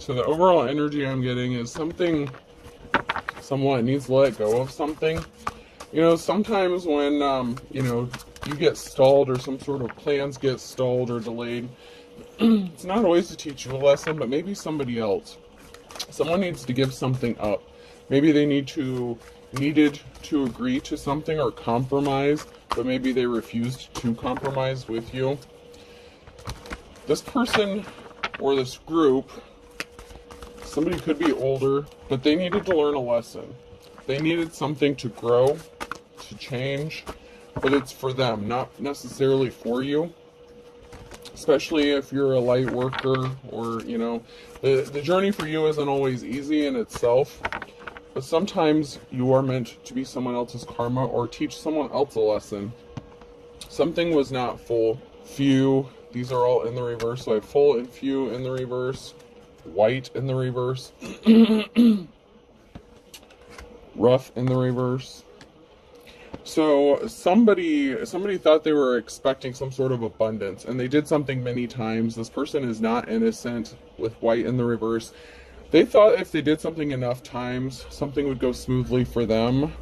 So the overall energy I'm getting is someone needs to let go of something. Sometimes when, you get stalled or some sort of plans get stalled or delayed, it's not always to teach you a lesson, but maybe somebody else. Someone needs to give something up. Maybe they needed to agree to something or compromise, but maybe they refused to compromise with you. This person or this group, somebody could be older, but they needed to learn a lesson. They needed something to grow, to change, but it's for them, not necessarily for you. Especially if you're a light worker, or, the journey for you isn't always easy in itself, but sometimes you are meant to be someone else's karma or teach someone else a lesson. Something was not full. Few, these are all in the reverse, so I have full and few in the reverse, white in the reverse, rough in the reverse. So somebody thought they were expecting some sort of abundance, and they did something many times. This person is not innocent with white in the reverse. They thought if they did something enough times, something would go smoothly for them.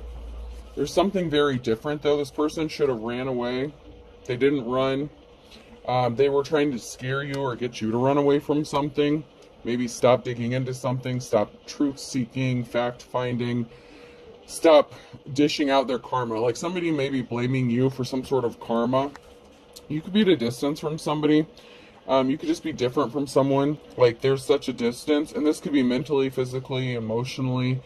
There's something very different, though. This person should have ran away. They didn't run. They were trying to scare you or get you to run away from something. Maybe stop digging into something, stop truth-seeking, fact-finding, stop dishing out their karma. Like somebody may be blaming you for some sort of karma. You could be at a distance from somebody. You could just be different from someone. Like there's such a distance, and this could be mentally, physically, emotionally.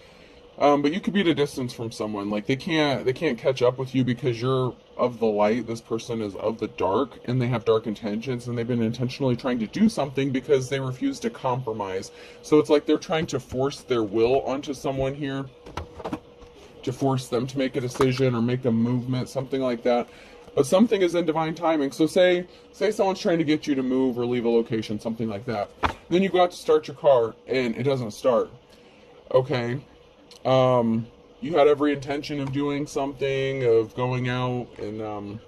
But you could be at a distance from someone. Like they can't catch up with you because you're of the light. This person is of the dark, and they have dark intentions, and they've been intentionally trying to do something because they refuse to compromise. So it's like they're trying to force their will onto someone here, to force them to make a decision or make a movement, something like that. But something is in divine timing. So say someone's trying to get you to move or leave a location, something like that. Then you go out to start your car and it doesn't start. Okay. You had every intention of doing something, of going out and,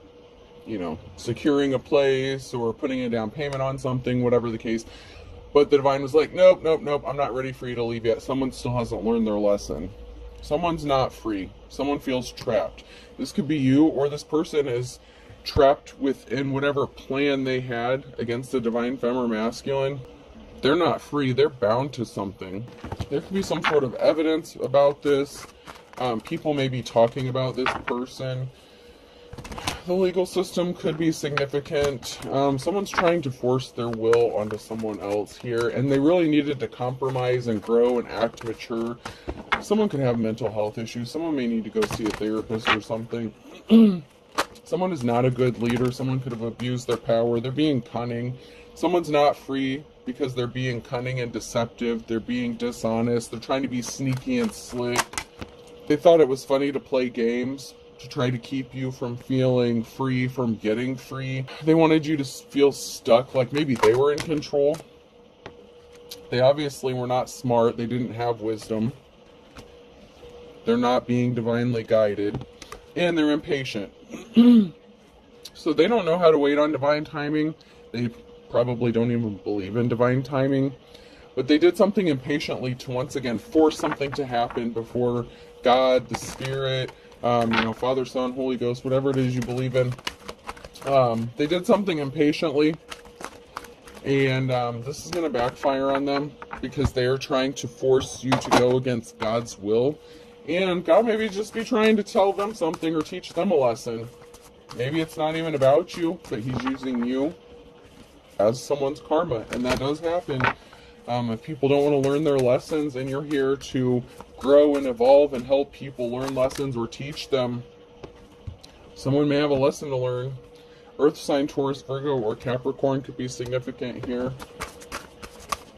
securing a place or putting a down payment on something, whatever the case. But the divine was like, nope, I'm not ready for you to leave yet. Someone still hasn't learned their lesson. Someone's not free. Someone feels trapped. This could be you, or this person is trapped within whatever plan they had against the divine femme or masculine. They're not free. They're bound to something. There could be some sort of evidence about this. People may be talking about this person. The legal system could be significant. Someone's trying to force their will onto someone else here, and they really needed to compromise and grow and act mature. Someone could have mental health issues. Someone may need to go see a therapist or something. Someone is not a good leader. Someone could have abused their power. They're being cunning. Someone's not free because they're being cunning and deceptive. They're being dishonest. They're trying to be sneaky and slick. They thought it was funny to play games to try to keep you from feeling free, from getting free. They wanted you to feel stuck, like maybe they were in control. They obviously were not smart. They didn't have wisdom. They're not being divinely guided. And they're impatient. So they don't know how to wait on divine timing. They probably don't even believe in divine timing. But they did something impatiently to once again force something to happen before God, the Spirit, Father, Son, Holy Ghost, whatever it is you believe in. They did something impatiently. And this is going to backfire on them because they are trying to force you to go against God's will. And God maybe just be trying to tell them something or teach them a lesson. Maybe it's not even about you, but He's using you as someone's karma. And that does happen. If people don't want to learn their lessons and you're here to grow and evolve and help people learn lessons or teach them, someone may have a lesson to learn. Earth sign, Taurus, Virgo, or Capricorn could be significant here.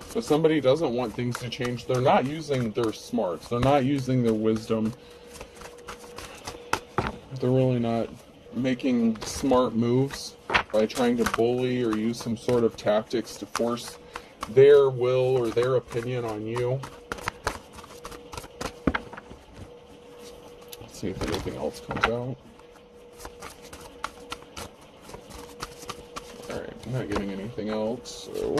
So somebody doesn't want things to change. They're not using their smarts. They're not using their wisdom. They're really not making smart moves by trying to bully or use some sort of tactics to force their will or their opinion on you. Let's see if anything else comes out. Alright, I'm not getting anything else, so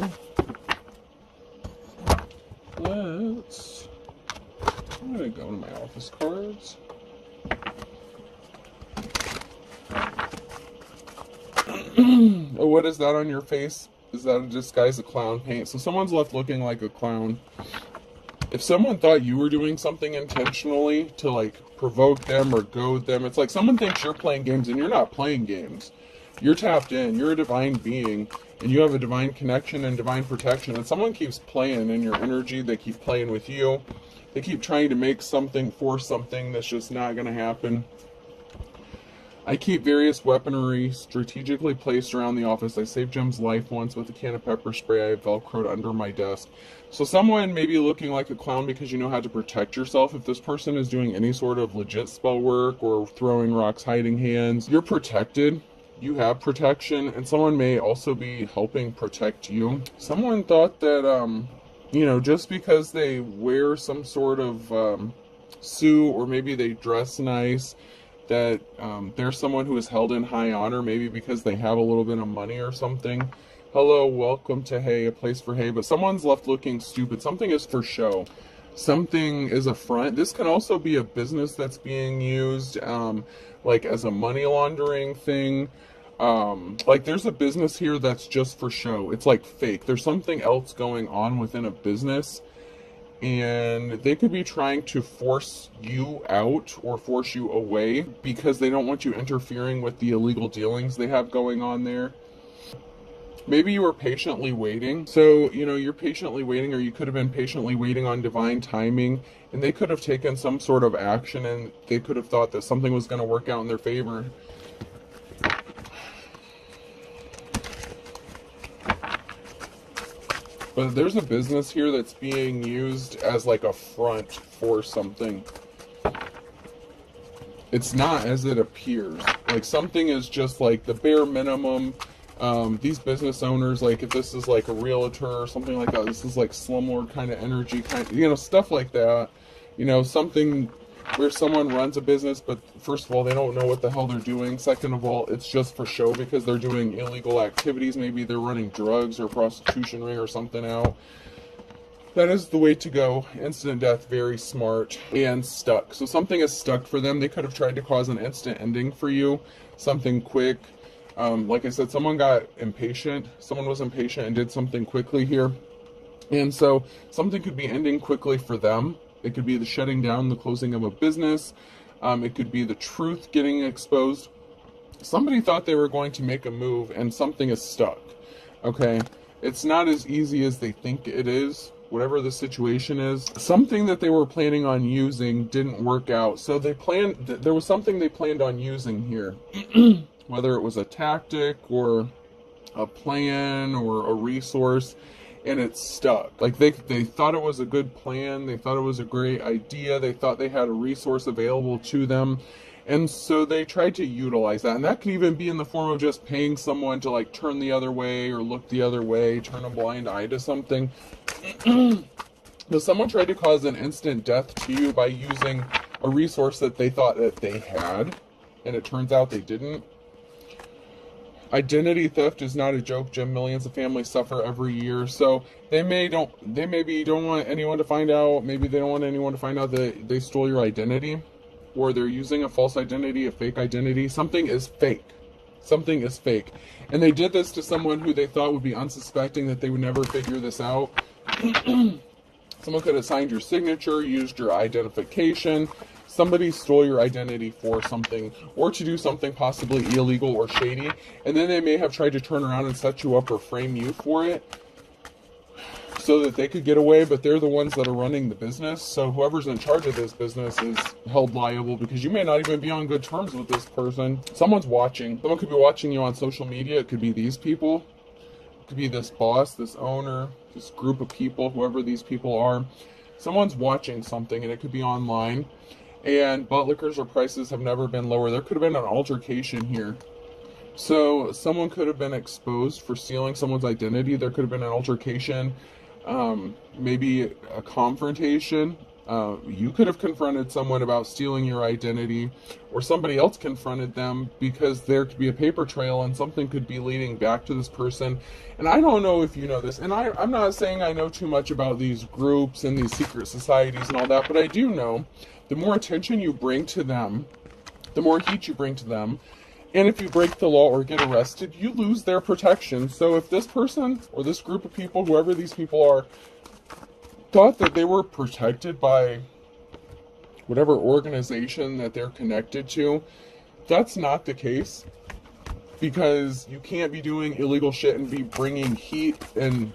I'm gonna go to my office cards. Oh, what is that on your face? Is that a disguise of clown paint? So someone's left looking like a clown. If someone thought you were doing something intentionally to like provoke them or goad them, it's like someone thinks you're playing games and you're not playing games. You're tapped in, you're a divine being, and you have a divine connection and divine protection, and someone keeps playing in your energy, they keep playing with you, they keep trying to make something for something that's just not going to happen. I keep various weaponry strategically placed around the office. I saved Jim's life once with a can of pepper spray I have velcroed under my desk. So someone may be looking like a clown because you know how to protect yourself. If this person is doing any sort of legit spell work or throwing rocks, hiding hands, you're protected. You have protection, and someone may also be helping protect you. Someone thought that, just because they wear some sort of suit, or maybe they dress nice, that they're someone who is held in high honor, maybe because they have a little bit of money or something. Hello, welcome to Hay, a place for hay. But someone's left looking stupid. Something is for show. Something is a front. This can also be a business that's being used like as a money laundering thing. Like there's a business here that's just for show. It's like fake. There's something else going on within a business, and they could be trying to force you out or force you away because they don't want you interfering with the illegal dealings they have going on there. Maybe you were patiently waiting. So, you're patiently waiting, or you could have been patiently waiting on divine timing, and they could have taken some sort of action, and they could have thought that something was going to work out in their favor. But there's a business here that's being used as like a front for something. It's not as it appears. Like something is just like the bare minimum. These business owners, like if this is like a realtor or something like that, this is like slumlord kind of energy, stuff like that. Something where someone runs a business, but first of all, they don't know what the hell they're doing. Second of all, it's just for show because they're doing illegal activities. Maybe they're running drugs or prostitution ring or something out. That is the way to go. Instant death, very smart, and stuck. So something is stuck for them. They could have tried to cause an instant ending for you, something quick. Like I said, someone got impatient. Someone was impatient and did something quickly here. And so something could be ending quickly for them. It could be the shutting down, the closing of a business. It could be the truth getting exposed. Somebody thought they were going to make a move and something is stuck. Okay? It's not as easy as they think it is. Whatever the situation is, something that they were planning on using didn't work out. So there was something they planned on using here. Whether it was a tactic or a plan or a resource, and it's stuck. Like they thought it was a good plan, they thought it was a great idea, they thought they had a resource available to them, and so they tried to utilize that. And that could even be in the form of just paying someone to like turn the other way or look the other way, turn a blind eye to something. But someone tried to cause an instant death to you by using a resource that they thought that they had, and it turns out they didn't. Identity theft is not a joke, Jim. Millions of families suffer every year. So they maybe don't want anyone to find out. Maybe they don't want anyone to find out that they stole your identity, or they're using a false identity, a fake identity. Something is fake. Something is fake. And they did this to someone who they thought would be unsuspecting, that they would never figure this out. Someone could have signed your signature, used your identification. Somebody stole your identity for something, or to do something possibly illegal or shady, and then they may have tried to turn around and set you up or frame you for it so that they could get away, but they're the ones that are running the business. So whoever's in charge of this business is held liable, because you may not even be on good terms with this person. Someone's watching. Someone could be watching you on social media. It could be these people. It could be this boss, this owner, this group of people, whoever these people are. Someone's watching something, and it could be online. And butt liquors or prices have never been lower. There could have been an altercation here. So someone could have been exposed for stealing someone's identity. There could have been an altercation, maybe a confrontation. You could have confronted someone about stealing your identity, or somebody else confronted them because there could be a paper trail and something could be leading back to this person. And I don't know if you know this, and I'm not saying I know too much about these groups and these secret societies and all that, but I do know the more attention you bring to them, the more heat you bring to them, and if you break the law or get arrested, you lose their protection. So if this person or this group of people, whoever these people are, thought that they were protected by whatever organization that they're connected to, that's not the case, because you can't be doing illegal shit and be bringing heat, and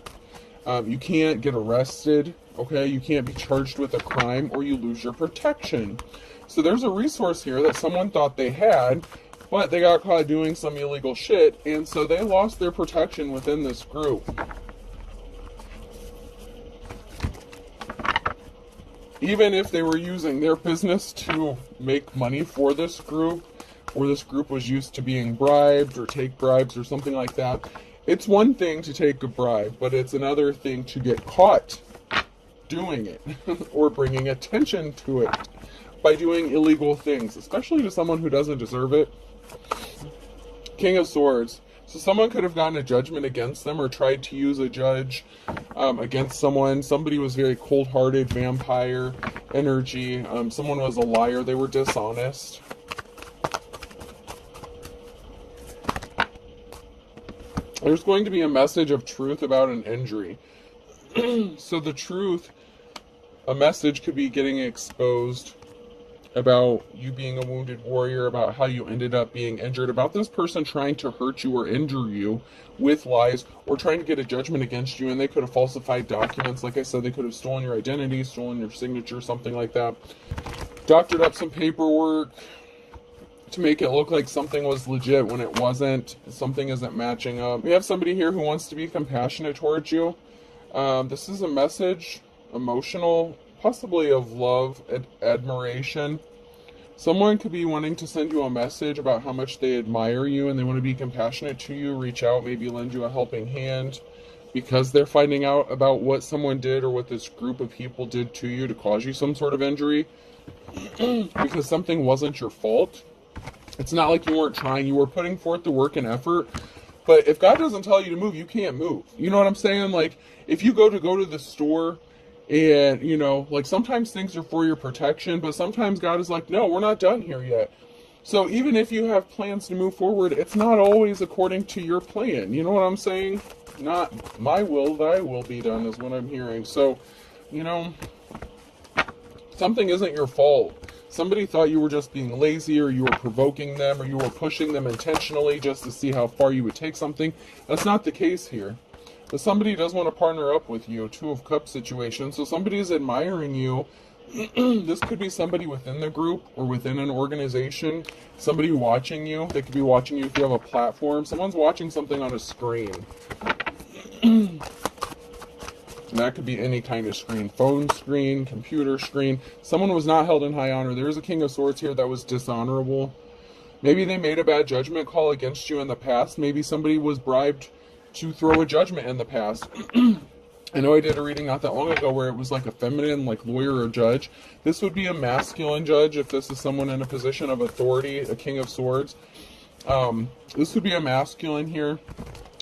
you can't get arrested, okay? You can't be charged with a crime, or you lose your protection. So there's a resource here that someone thought they had, but they got caught doing some illegal shit, and so they lost their protection within this group. Even if they were using their business to make money for this group, or this group was used to being bribed or take bribes or something like that, it's one thing to take a bribe, but it's another thing to get caught doing it or bringing attention to it by doing illegal things, especially to someone who doesn't deserve it. King of Swords. So someone could have gotten a judgment against them or tried to use a judge against someone. Somebody was very cold-hearted, vampire energy. Someone was a liar. They were dishonest. There's going to be a message of truth about an injury. So the truth, a message could be getting exposed about you being a wounded warrior, about how you ended up being injured, about this person trying to hurt you or injure you with lies, or trying to get a judgment against you, and they could have falsified documents. Like I said, they could have stolen your identity, stolen your signature, something like that. Doctored up some paperwork to make it look like something was legit when it wasn't. Something isn't matching up. We have somebody here who wants to be compassionate towards you. This is a message, emotional, possibly of love and admiration. Someone could be wanting to send you a message about how much they admire you and they want to be compassionate to you, reach out, maybe lend you a helping hand because they're finding out about what someone did or what this group of people did to you to cause you some sort of injury because something wasn't your fault. It's not like you weren't trying, you were putting forth the work and effort. But if God doesn't tell you to move, you can't move. You know what I'm saying? Like, if you go to the store and, you know, like sometimes things are for your protection, but sometimes God is like, no, we're not done here yet. So even if you have plans to move forward, it's not always according to your plan. You know what I'm saying? Not my will, thy will be done is what I'm hearing. So, you know, something isn't your fault. Somebody thought you were just being lazy, or you were provoking them, or you were pushing them intentionally just to see how far you would take something. That's not the case here. But somebody does want to partner up with you, Two of Cups situation. So somebody is admiring you. This could be somebody within the group or within an organization. Somebody watching you. They could be watching you if you have a platform. Someone's watching something on a screen. And that could be any kind of screen. Phone screen, computer screen. Someone was not held in high honor. There is a King of Swords here that was dishonorable. Maybe they made a bad judgment call against you in the past. Maybe somebody was bribed to throw a judgment in the past. I know I did a reading not that long ago where it was like a feminine, like lawyer or judge. This would be a masculine judge if this is someone in a position of authority, a King of Swords. This would be a masculine here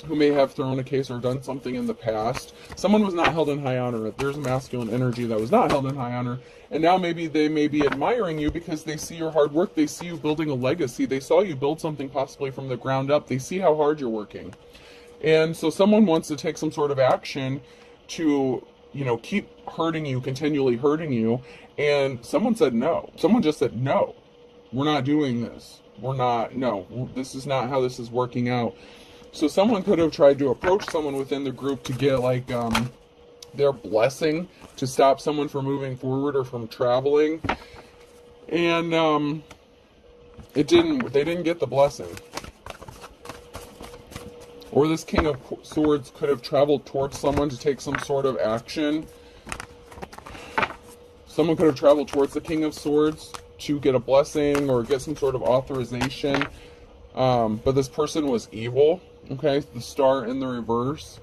who may have thrown a case or done something in the past. Someone was not held in high honor. There's a masculine energy that was not held in high honor. And now maybe they may be admiring you because they see your hard work. They see you building a legacy. They saw you build something possibly from the ground up. They see how hard you're working. And so someone wants to take some sort of action to, you know, keep hurting you, continually hurting you. And someone said no. Someone just said, no, we're not doing this. No, this is not how this is working out. So someone could have tried to approach someone within the group to get like their blessing to stop someone from moving forward or from traveling. And they didn't get the blessing. Or this King of Swords could have traveled towards someone to take some sort of action. Someone could have traveled towards the King of Swords to get a blessing or get some sort of authorization. But this person was evil. Okay, the star in the reverse.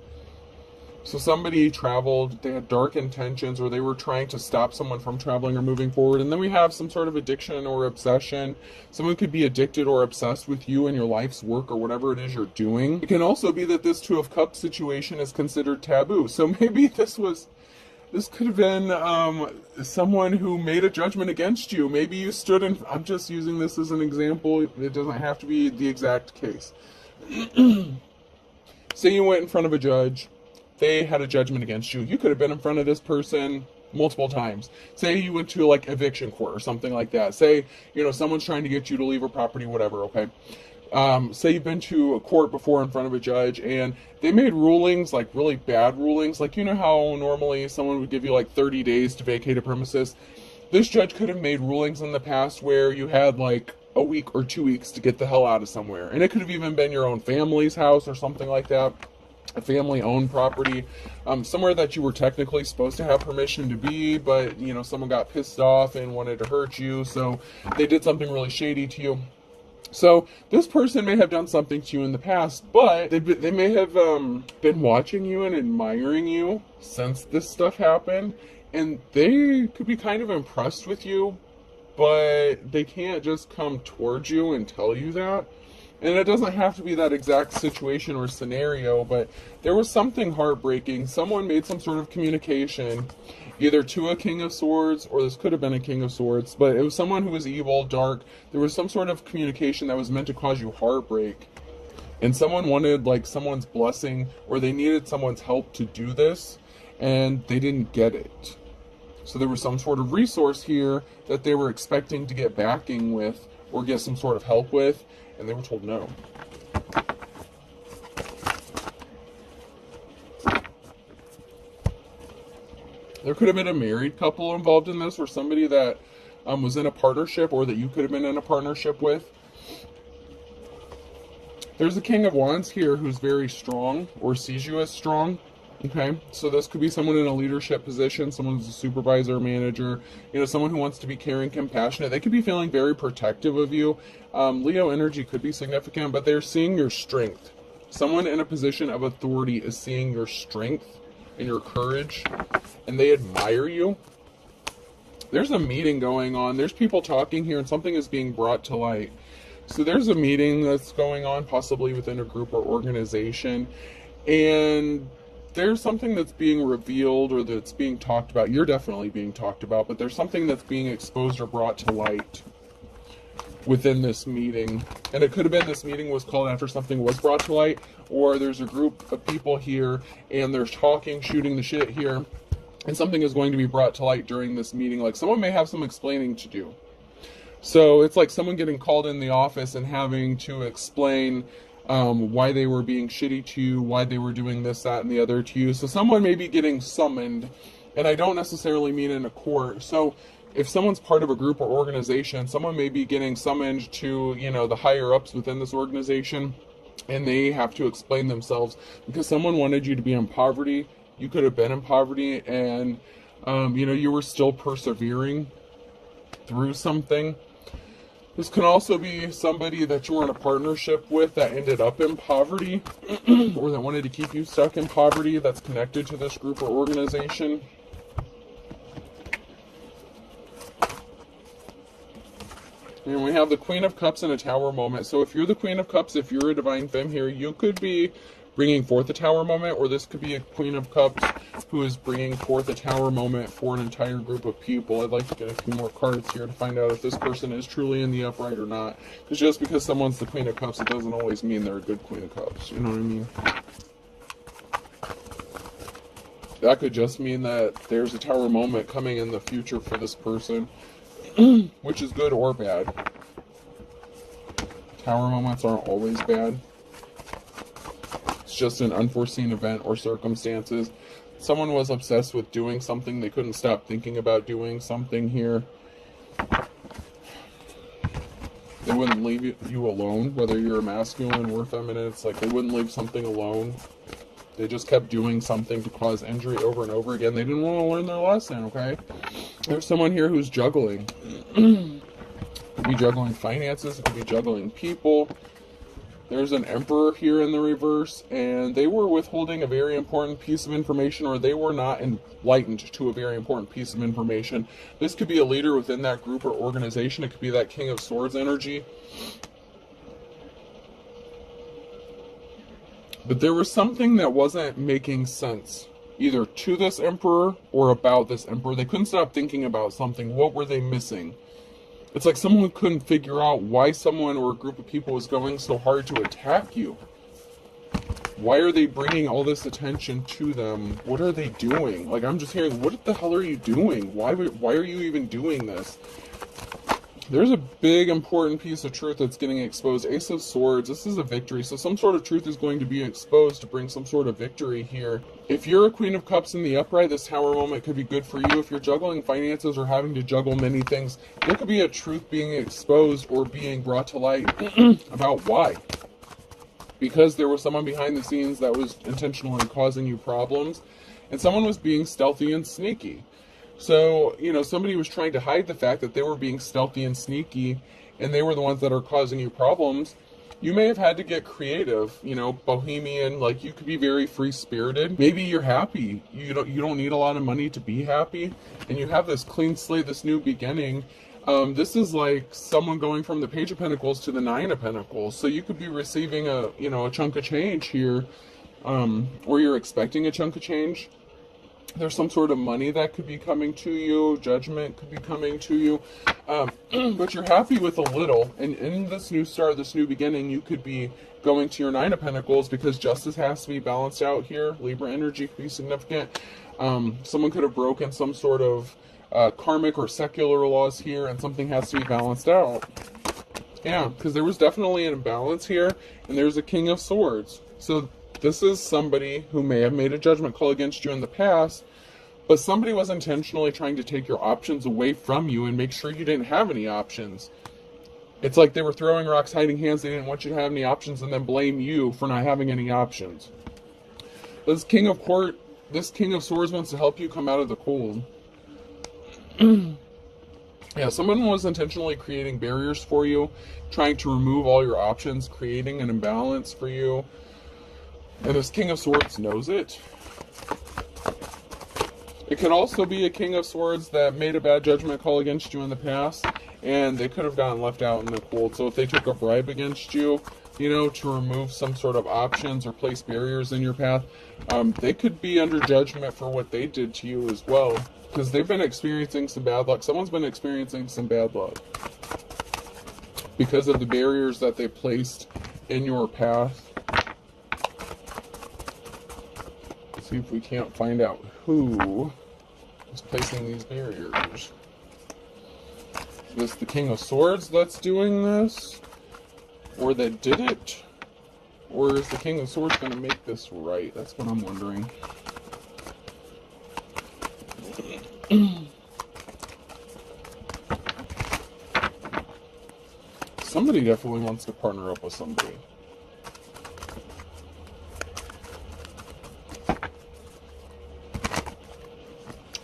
So somebody traveled, they had dark intentions, or they were trying to stop someone from traveling or moving forward. And then we have some sort of addiction or obsession. Someone could be addicted or obsessed with you and your life's work or whatever it is you're doing. It can also be that this Two of Cups situation is considered taboo. So maybe this could have been someone who made a judgment against you. Maybe you stood in, I'm just using this as an example. It doesn't have to be the exact case. Say you went in front of a judge. They had a judgment against you. You could have been in front of this person multiple times. Say you went to like eviction court or something like that. Say, someone's trying to get you to leave a property, whatever, okay? Say you've been to a court before in front of a judge and they made rulings, like really bad rulings. Like, how normally someone would give you like 30 days to vacate a premises. This judge could have made rulings in the past where you had like a week or 2 weeks to get the hell out of somewhere. And it could have even been your own family's house or something like that. A family-owned property, somewhere that you were technically supposed to have permission to be, but, someone got pissed off and wanted to hurt you, so they did something really shady to you. So this person may have done something to you in the past, but they may have been watching you and admiring you since this stuff happened, and they could be kind of impressed with you, but they can't just come towards you and tell you that. And it doesn't have to be that exact situation or scenario, but there was something heartbreaking. Someone made some sort of communication, either to a King of Swords, or this could have been a King of Swords, but it was someone who was evil, dark. There was some sort of communication that was meant to cause you heartbreak. And someone wanted like someone's blessing, or they needed someone's help to do this, and they didn't get it. So there was some sort of resource here that they were expecting to get backing with, or get some sort of help with, and they were told no. There could have been a married couple involved in this, or somebody that was in a partnership, or that you could have been in a partnership with. There's a King of Wands here who's very strong, or sees you as strong. Okay, so this could be someone in a leadership position, someone who's a supervisor, manager, someone who wants to be caring, compassionate. They could be feeling very protective of you. Leo energy could be significant, but they're seeing your strength. Someone in a position of authority is seeing your strength and your courage, and they admire you. There's a meeting going on. There's people talking here, and something is being brought to light. So there's a meeting that's going on, possibly within a group or organization, and there's something that's being revealed, or that's being talked about. You're definitely being talked about, but there's something that's being exposed or brought to light within this meeting. And it could have been this meeting was called after something was brought to light, or there's a group of people here and they're talking, shooting the shit here, and something is going to be brought to light during this meeting. Like someone may have some explaining to do. So it's like someone getting called in the office and having to explain why they were being shitty to you, why they were doing this, that, and the other to you. So someone may be getting summoned, and I don't necessarily mean in a court. So if someone's part of a group or organization, someone may be getting summoned to, the higher ups within this organization, and they have to explain themselves because someone wanted you to be in poverty. You could have been in poverty, and, you were still persevering through something. This can also be somebody that you were in a partnership with that ended up in poverty, or that wanted to keep you stuck in poverty, that's connected to this group or organization. And we have the Queen of Cups and a Tower moment. So if you're the Queen of Cups, if you're a divine femme here, you could be bringing forth a Tower moment, or this could be a Queen of Cups who is bringing forth a Tower moment for an entire group of people. I'd like to get a few more cards here to find out if this person is truly in the upright or not. Because just because someone's the Queen of Cups, it doesn't always mean they're a good Queen of Cups. You know what I mean? That could just mean that there's a Tower moment coming in the future for this person, which is good or bad. Tower moments aren't always bad. It's just an unforeseen event or circumstances. Someone was obsessed with doing something. They couldn't stop thinking about doing something here. They wouldn't leave you alone, whether you're masculine or feminine. It's like they wouldn't leave something alone. They just kept doing something to cause injury over and over again. They didn't want to learn their lesson, okay? There's someone here who's juggling. It could be juggling finances. It could be juggling people. There's an Emperor here in the reverse, and they were withholding a very important piece of information, or they were not enlightened to a very important piece of information. This could be a leader within that group or organization. It could be that King of Swords energy. But there was something that wasn't making sense, either to this Emperor or about this Emperor. They couldn't stop thinking about something. What were they missing? It's like someone couldn't figure out why someone or a group of people was going so hard to attack you. Why are they bringing all this attention to them? What are they doing? Like, I'm just hearing, what the hell are you doing? Why are you even doing this? There's a big important piece of truth that's getting exposed. Ace of Swords, this is a victory. So some sort of truth is going to be exposed to bring some sort of victory here. If you're a Queen of Cups in the upright, this Tower moment could be good for you. If you're juggling finances or having to juggle many things, there could be a truth being exposed or being brought to light about why. Because there was someone behind the scenes that was intentionally causing you problems, and someone was being stealthy and sneaky. So, you know, somebody was trying to hide the fact that they were being stealthy and sneaky, and they were the ones that are causing you problems. You may have had to get creative, you know, bohemian, like you could be very free-spirited. Maybe you're happy. You don't need a lot of money to be happy, and you have this clean slate, this new beginning. This is like someone going from the Page of Pentacles to the Nine of Pentacles. So you could be receiving a chunk of change here, or you're expecting a chunk of change. There's some sort of money that could be coming to you. Judgment could be coming to you. But you're happy with a little. And in this new start, this new beginning, you could be going to your Nine of Pentacles because justice has to be balanced out here. Libra energy could be significant. Someone could have broken some sort of karmic or secular laws here, and something has to be balanced out. Yeah, because there was definitely an imbalance here, and there's a King of Swords. So this is somebody who may have made a judgment call against you in the past, but somebody was intentionally trying to take your options away from you and make sure you didn't have any options. It's like they were throwing rocks, hiding hands. They didn't want you to have any options and then blame you for not having any options. This King of Swords wants to help you come out of the cold. Yeah, someone was intentionally creating barriers for you, trying to remove all your options, creating an imbalance for you. And this King of Swords knows it. It could also be a King of Swords that made a bad judgment call against you in the past, and they could have gotten left out in the cold. So if they took a bribe against you, you know, to remove some sort of options or place barriers in your path, they could be under judgment for what they did to you as well. Because they've been experiencing some bad luck. Someone's been experiencing some bad luck because of the barriers that they placed in your path. See if we can't find out who is placing these barriers. Is this the King of Swords that's doing this? Or that did it? Or is the King of Swords going to make this right? That's what I'm wondering. Somebody definitely wants to partner up with somebody.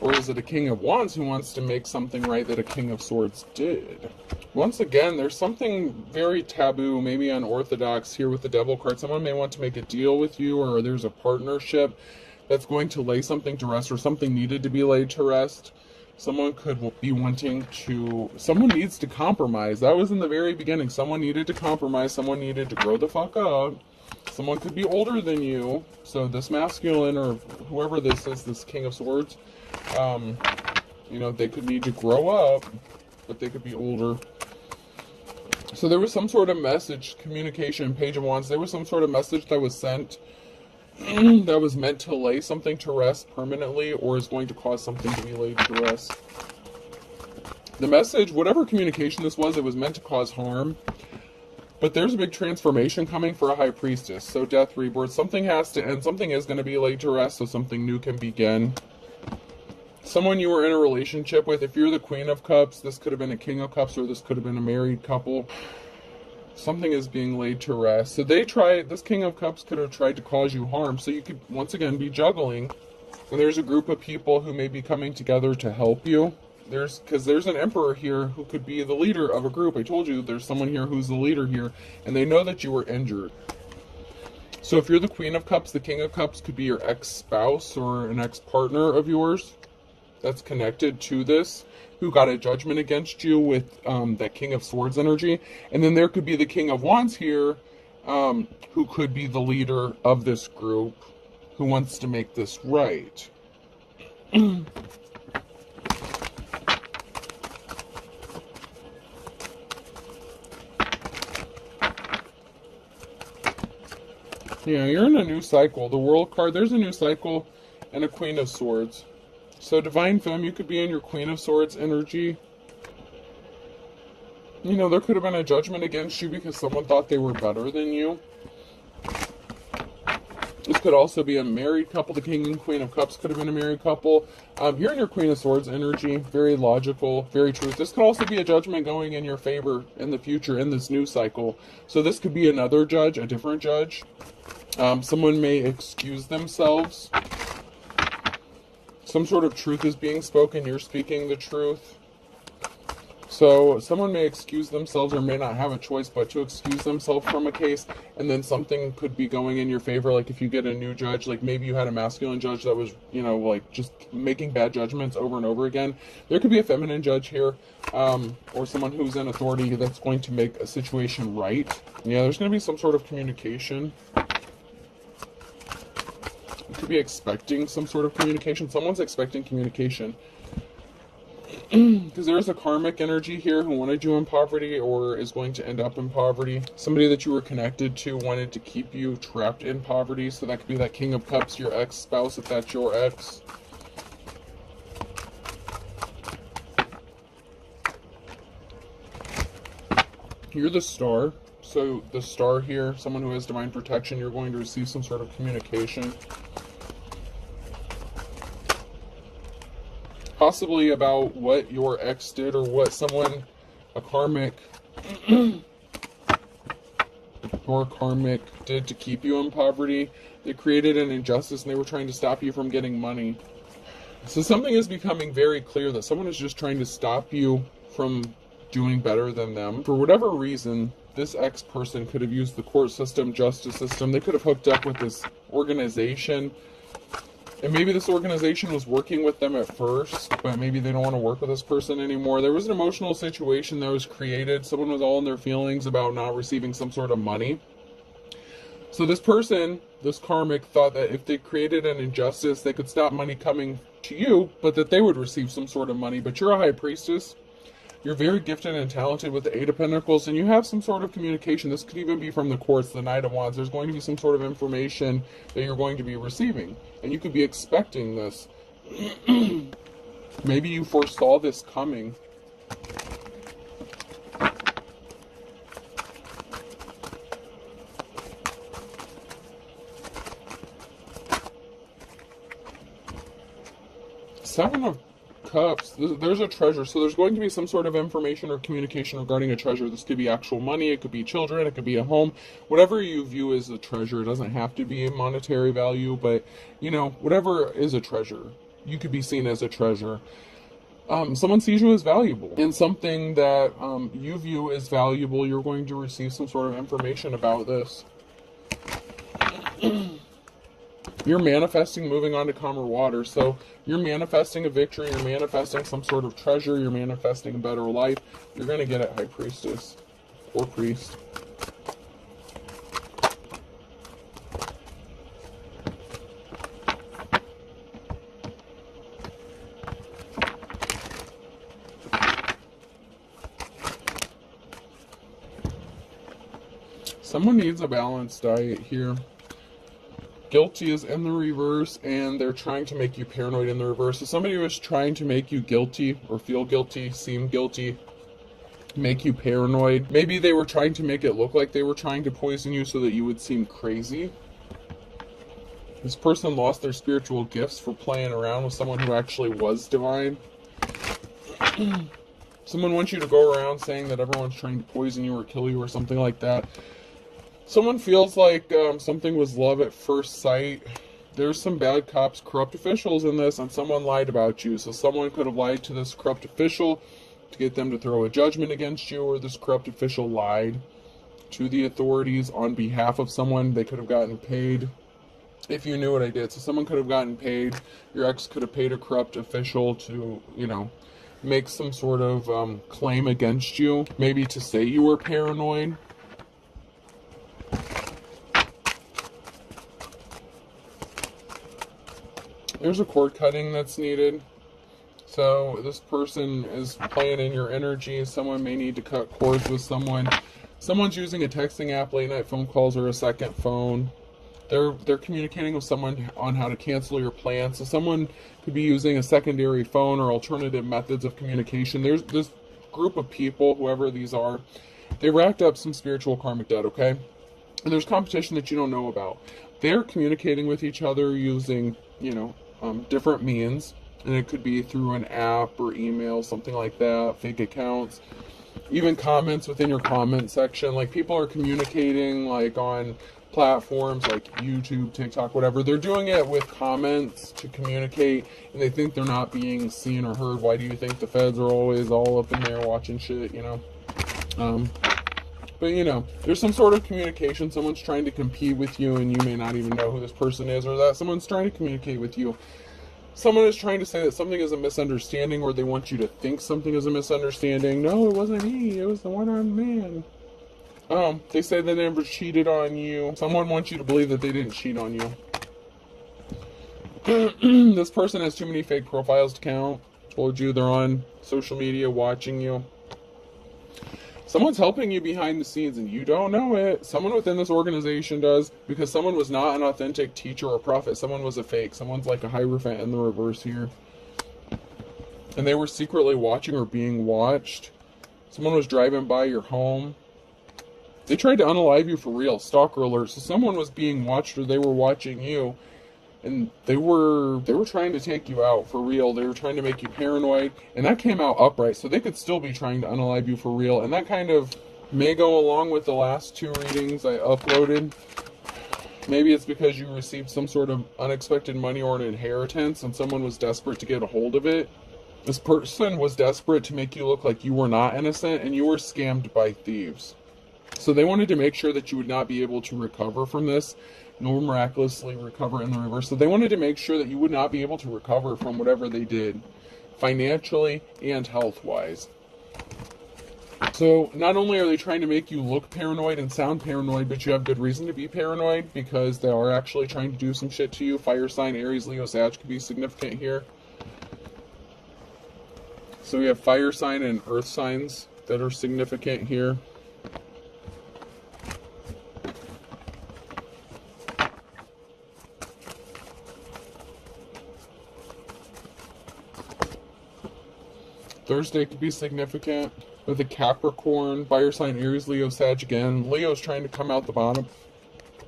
Or is it a King of Wands who wants to make something right that a King of Swords did? Once again, there's something very taboo, maybe unorthodox here with the Devil card. Someone may want to make a deal with you, or there's a partnership that's going to lay something to rest, or something needed to be laid to rest. Someone could be wanting to... Someone needs to compromise. That was in the very beginning. Someone needed to compromise. Someone needed to grow the fuck up. Someone could be older than you. So this masculine, or whoever this is, this King of Swords... you know, they could need to grow up, but they could be older. So there was some sort of message, communication, Page of Wands. There was some sort of message that was sent that was meant to lay something to rest permanently, or is going to cause something to be laid to rest. The message, whatever communication this was, it was meant to cause harm. But there's a big transformation coming for a High Priestess. So death, rebirth, something has to end. Something is going to be laid to rest, so something new can begin. Someone you were in a relationship with, if you're the Queen of Cups, this could have been a King of Cups, or this could have been a married couple. Something is being laid to rest. So this King of Cups could have tried to cause you harm. So you could, once again, be juggling. And there's a group of people who may be coming together to help you. because there's an emperor here who could be the leader of a group. I told you there's someone here who's the leader here, and they know that you were injured. So if you're the Queen of Cups, the King of Cups could be your ex-spouse or an ex-partner of yours that's connected to this, who got a judgment against you with that King of Swords energy. And then there could be the King of Wands here, who could be the leader of this group, who wants to make this right. Yeah, you're in a new cycle. The World card, there's a new cycle and a Queen of Swords. So Divine Femme, you could be in your Queen of Swords energy. You know, there could have been a judgment against you because someone thought they were better than you. This could also be a married couple. The King and Queen of Cups could have been a married couple. You're in your Queen of Swords energy. Very logical, very true. This could also be a judgment going in your favor in the future in this new cycle. So this could be another judge, a different judge. Someone may excuse themselves. Some sort of truth is being spoken. You're speaking the truth. So someone may excuse themselves or may not have a choice but to excuse themselves from a case, and then something could be going in your favor. Like if you get a new judge, like maybe you had a masculine judge that was, you know, like just making bad judgments over and over again. There could be a feminine judge here, or someone who's in authority that's going to make a situation right. Yeah, there's going to be some sort of communication. You could be expecting some sort of communication. Someone's expecting communication. Because there's a karmic energy here who wanted you in poverty or is going to end up in poverty. Somebody that you were connected to wanted to keep you trapped in poverty. So that could be that King of Cups, your ex-spouse, if that's your ex. You're the Star. So the Star here, someone who has divine protection, you're going to receive some sort of communication. Possibly about what your ex did or what someone, a karmic, or karmic did to keep you in poverty. They created an injustice and they were trying to stop you from getting money. So something is becoming very clear that someone is just trying to stop you from doing better than them. For whatever reason, this ex person could have used the court system, justice system. They could have hooked up with this organization. And maybe this organization was working with them at first, but maybe they don't want to work with this person anymore. There was an emotional situation that was created. Someone was all in their feelings about not receiving some sort of money. So this person, this karmic, thought that if they created an injustice, they could stop money coming to you, but that they would receive some sort of money. But you're a high priestess. You're very gifted and talented with the Eight of Pentacles, and you have some sort of communication. This could even be from the courts, the Knight of Wands. There's going to be some sort of information that you're going to be receiving, and you could be expecting this. Maybe you foresaw this coming. Seven of Cups, there's a treasure, so there's going to be some sort of information or communication regarding a treasure. This could be actual money, it could be children, it could be a home, whatever you view as a treasure. It doesn't have to be a monetary value, but you know, whatever is a treasure, you could be seen as a treasure. Someone sees you as valuable, and something that you view as valuable, you're going to receive some sort of information about this. You're manifesting moving on to calmer water. So you're manifesting a victory, you're manifesting some sort of treasure, you're manifesting a better life. You're going to get it, High Priestess or Priest. Someone needs a balanced diet here. Guilty is in the reverse, and they're trying to make you paranoid in the reverse. So somebody was trying to make you guilty or feel guilty, seem guilty, make you paranoid. Maybe they were trying to make it look like they were trying to poison you so that you would seem crazy. This person lost their spiritual gifts for playing around with someone who actually was divine. Someone wants you to go around saying that everyone's trying to poison you or kill you or something like that. Someone feels like something was love at first sight. there's some bad cops, corrupt officials in this, and someone lied about you. So someone could have lied to this corrupt official to get them to throw a judgment against you, or this corrupt official lied to the authorities on behalf of someone. They could have gotten paid. If you knew what I did. So someone could have gotten paid. Your ex could have paid a corrupt official to, make some sort of claim against you. Maybe to say you were paranoid. There's a cord cutting that's needed. So this person is playing in your energy. Someone may need to cut cords with someone. Someone's using a texting app, late night phone calls, or a second phone. They're communicating with someone on how to cancel your plans. So someone could be using a secondary phone or alternative methods of communication. There's this group of people, whoever these are, they racked up some spiritual karmic debt, okay? And there's competition that you don't know about. They're communicating with each other using, different means. And it could be through an app or email, something like that, fake accounts. Even comments within your comment section. Like, people are communicating, like, on platforms like YouTube, TikTok, whatever. They're doing it with comments to communicate, and they think they're not being seen or heard. Why do you think the feds are always all up in there watching shit, But, there's some sort of communication. Someone's trying to compete with you, and you may not even know who this person is, or that someone's trying to communicate with you. Someone is trying to say that something is a misunderstanding, or they want you to think something is a misunderstanding. No, it wasn't me. It was the one-armed man. They say they never cheated on you. Someone wants you to believe that they didn't cheat on you. This person has too many fake profiles to count. Told you they're on social media watching you. Someone's helping you behind the scenes and you don't know it. Someone within this organization does, because someone was not an authentic teacher or prophet. Someone was a fake. Someone's like a Hierophant in the reverse here. And they were secretly watching or being watched. Someone was driving by your home. They tried to unalive you for real. Stalker alert. So someone was being watched, or they were watching you. And they were trying to take you out for real. They were trying to make you paranoid. And that came out upright. So they could still be trying to unalive you for real. And that kind of may go along with the last two readings I uploaded. Maybe it's because you received some sort of unexpected money or an inheritance, and someone was desperate to get a hold of it. This person was desperate to make you look like you were not innocent, and you were scammed by thieves. So they wanted to make sure that you would not be able to recover from this, nor miraculously recover in the reverse. So they wanted to make sure that you would not be able to recover from whatever they did, financially and health-wise. So not only are they trying to make you look paranoid and sound paranoid, but you have good reason to be paranoid, because they are actually trying to do some shit to you. Fire sign, Aries, Leo, Sag could be significant here. So we have fire sign and earth signs that are significant here. Thursday could be significant with a Capricorn, fire sign, Aries, Leo, Sag again. Leo's trying to come out the bottom.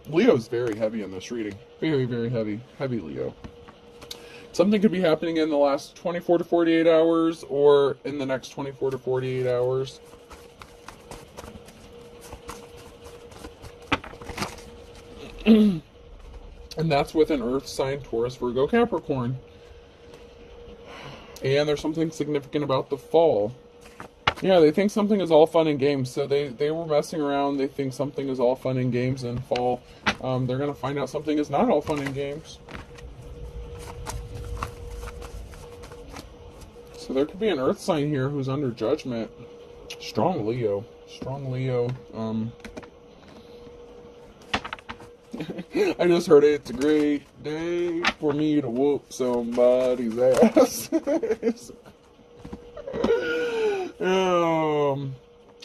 Leo's very heavy in this reading. Very, very heavy. Heavy Leo. Something could be happening in the last 24 to 48 hours or in the next 24 to 48 hours. And that's with an earth sign, Taurus, Virgo, Capricorn. And there's something significant about the fall. Yeah, they think something is all fun and games. So they were messing around. They think something is all fun and games in fall. They're going to find out something is not all fun and games. So there could be an earth sign here who's under judgment. Strong Leo. Strong Leo. I just heard it. It's a great day for me to whoop somebody's ass.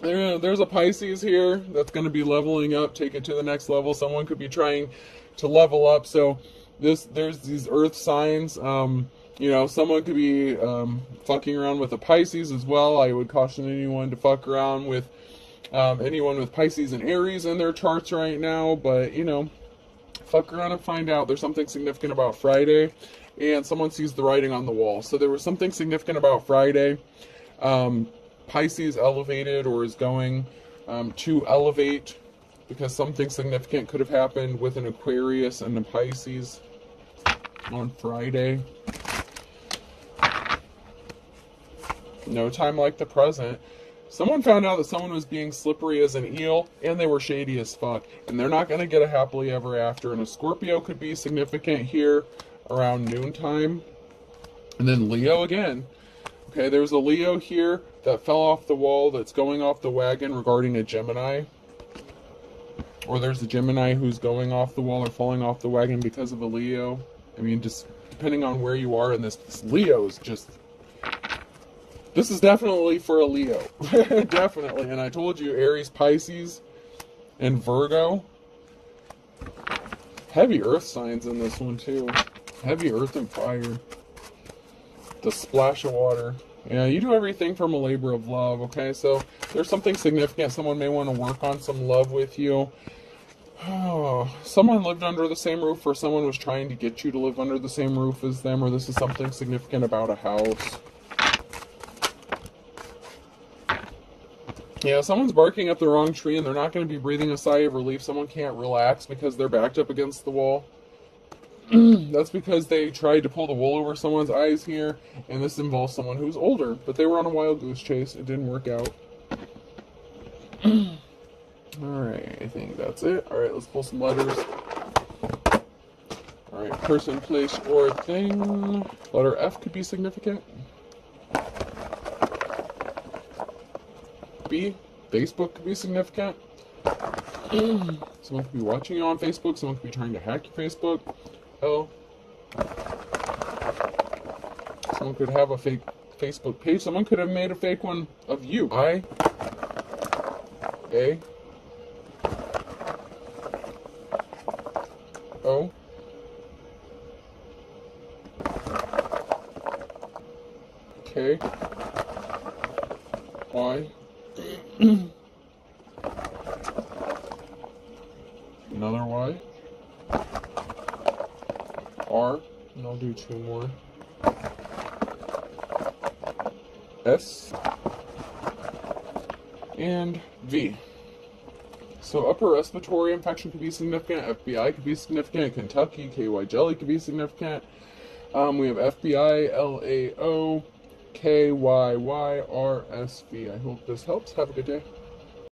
There's a Pisces here that's going to be leveling up, take it to the next level. Someone could be trying to level up. So there's these earth signs. Someone could be fucking around with a Pisces as well. I would caution anyone to fuck around with anyone with Pisces and Aries in their charts right now. But, fuck around and find out. There's something significant about Friday. And someone sees the writing on the wall. So there was something significant about Friday. Pisces elevated or is going to elevate, because something significant could have happened with an Aquarius and a Pisces. on Friday. No time like the present. Someone found out that someone was being slippery as an eel, and they were shady as fuck. And they're not going to get a happily ever after. And a Scorpio could be significant here around noontime. And then Leo again. Okay, there's a Leo here that fell off the wall that's going off the wagon regarding a Gemini. Or there's a Gemini who's going off the wall or falling off the wagon because of a Leo. I mean, just depending on where you are in this Leo is just... This is definitely for a Leo. Definitely. And I told you, Aries, Pisces, and Virgo. Heavy earth signs in this one, too. Heavy earth and fire. The splash of water. Yeah, you do everything from a labor of love, okay? So there's something significant. Someone may want to work on some love with you. Oh, someone lived under the same roof, or someone was trying to get you to live under the same roof as them, or this is something significant about a house. Yeah, someone's barking up the wrong tree and they're not going to be breathing a sigh of relief. Someone can't relax because they're backed up against the wall. That's because they tried to pull the wool over someone's eyes here, and this involves someone who's older, but they were on a wild goose chase. It didn't work out. Alright, I think that's it. Alright, let's pull some letters. Alright, person, place, or thing. Letter F could be significant. B, Facebook could be significant. Someone could be watching you on Facebook. Someone could be trying to hack your Facebook. L, someone could have a fake Facebook page. Someone could have made a fake one of you. I, A, O, K, Y, another Y, R, and I'll do two more, S, and V. So upper respiratory infection could be significant, FBI could be significant, Kentucky, KY jelly could be significant. We have FBI, LAO, KYY, RSV. I hope this helps. Have a good day.